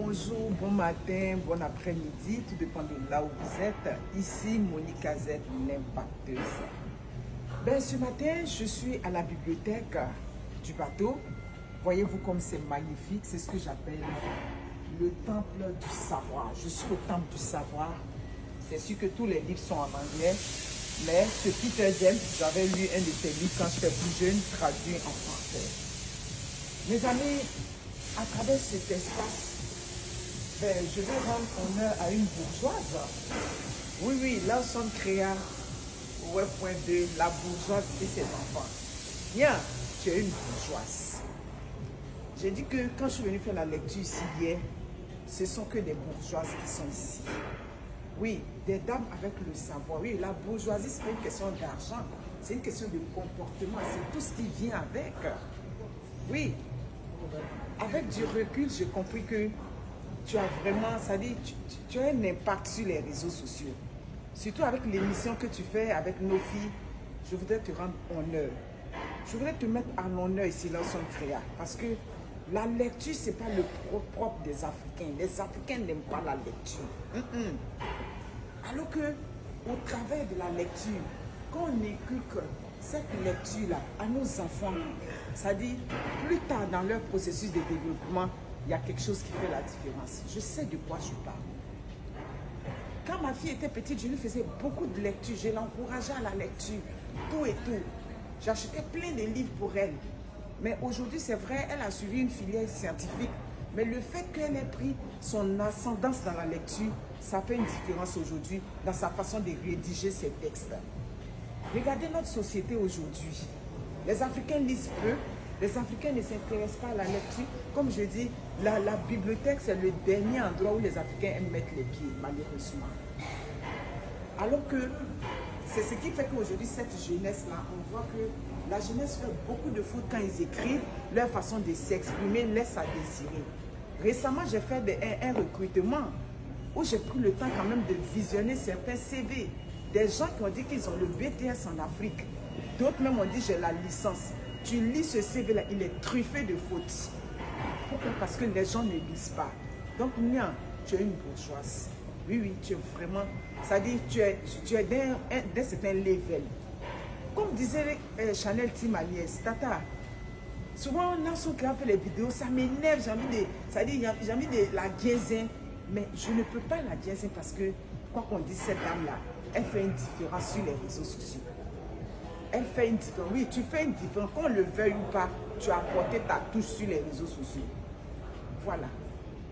bonjour, bon matin, bon après-midi, tout dépend de là où vous êtes. Ici, Monique Azette, l'impacteuse. Ce matin, je suis à la bibliothèque du bateau. Voyez-vous comme c'est magnifique, c'est ce que j'appelle le temple du savoir. Je suis au temple du savoir. C'est sûr que tous les livres sont en anglais, mais ce Peter James, j'avais lu un de ses livres quand j'étais plus jeune, traduit en français. Mes amis, à travers cet espace, je vais rendre honneur à une bourgeoise. Oui, Lawson Crea, Web.2, la bourgeoise et ses enfants. Bien, tu es une bourgeoise. J'ai dit que quand je suis venue faire la lecture ici hier, ce sont que des bourgeoises qui sont ici. Oui, des dames avec le savoir. Oui, la bourgeoisie, ce n'est pas une question d'argent, c'est une question de comportement, c'est tout ce qui vient avec. Oui, avec du recul, j'ai compris que tu as vraiment, ça dit, tu as un impact sur les réseaux sociaux. Surtout avec l'émission que tu fais avec nos filles, je voudrais te rendre honneur. Je voudrais te mettre en honneur ici, là, son créa. Parce que la lecture, ce n'est pas le propre des Africains. Les Africains n'aiment pas la lecture. Alors que, au travers de la lecture, quand on écoute cette lecture-là à nos enfants, ça dit, plus tard dans leur processus de développement, il y a quelque chose qui fait la différence. Je sais de quoi je parle. Quand ma fille était petite, je lui faisais beaucoup de lecture. Je l'encourageais à la lecture, tout et tout. J'achetais plein de livres pour elle. Mais aujourd'hui, c'est vrai, elle a suivi une filière scientifique. Mais le fait qu'elle ait pris son ascendance dans la lecture, ça fait une différence aujourd'hui dans sa façon de rédiger ses textes. Regardez notre société aujourd'hui. Les Africains lisent peu. Les Africains ne s'intéressent pas à la lecture. Comme je dis, la bibliothèque, c'est le dernier endroit où les Africains aiment mettre les pieds, malheureusement. Alors que c'est ce qui fait qu'aujourd'hui, cette jeunesse-là, on voit que la jeunesse fait beaucoup de fautes quand ils écrivent. Leur façon de s'exprimer laisse à désirer. Récemment, j'ai fait un recrutement où j'ai pris le temps quand même de visionner certains CV. Des gens qui ont dit qu'ils ont le BTS en Afrique. D'autres même ont dit j'ai la licence. Tu lis ce CV-là, il est truffé de fautes. Pourquoi? Parce que les gens ne lisent pas. Donc, Nia, tu es une bourgeoise. Oui, tu es vraiment... Ça dit, tu es d'un certain level. Comme disait Chanel Timaliès, Tata, souvent, lorsqu'on fait les vidéos, ça m'énerve, j'ai envie de la guézin. Mais je ne peux pas la guézin parce que, quoi qu'on dise, cette dame-là, elle fait une différence sur les réseaux sociaux. Elle fait une différence. Oui, tu fais une différence. Qu'on le veuille ou pas, tu as apporté ta touche sur les réseaux sociaux. Voilà.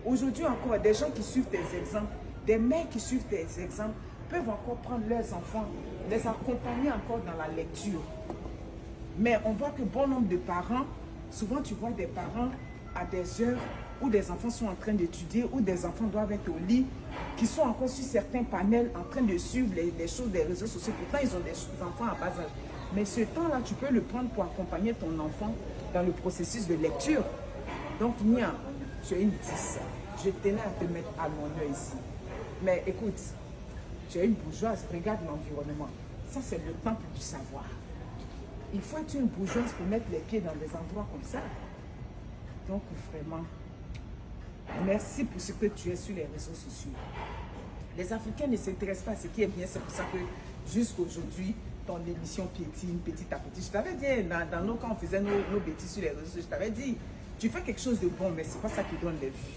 Aujourd'hui encore, des gens qui suivent tes exemples, des mères qui suivent tes exemples, peuvent encore prendre leurs enfants, les accompagner encore dans la lecture. Mais on voit que bon nombre de parents, souvent tu vois des parents à des heures où des enfants sont en train d'étudier, où des enfants doivent être au lit, qui sont encore sur certains panels en train de suivre les choses des réseaux sociaux. Pourtant, ils ont des enfants à bas âge. Mais ce temps-là, tu peux le prendre pour accompagner ton enfant dans le processus de lecture. Donc, Nia, tu es une 10. Je tenais à te mettre à l'honneur ici. Mais écoute, tu es une bourgeoise, regarde l'environnement. Ça, c'est le temple du savoir. Il faut être une bourgeoise pour mettre les pieds dans des endroits comme ça. Donc, vraiment, merci pour ce que tu es sur les réseaux sociaux. Les Africains ne s'intéressent pas à ce qui est bien. C'est pour ça que jusqu'aujourd'hui, ton émission piétine petit à petit. Je t'avais dit, dans nos quand on faisait nos bêtises sur les réseaux sociaux, je t'avais dit, tu fais quelque chose de bon, mais ce n'est pas ça qui donne les vues.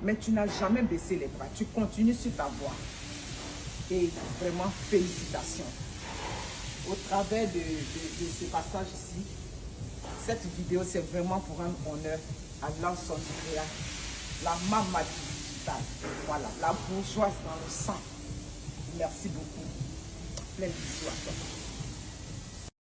Mais tu n'as jamais baissé les bras. Tu continues sur ta voie. Et vraiment, félicitations. Au travers de ce passage ici, cette vidéo, c'est vraiment pour rendre honneur à Lawson Crea, la maman digitale. Voilà, la bourgeoise dans le sang. Merci beaucoup. Plein de bisous à toi.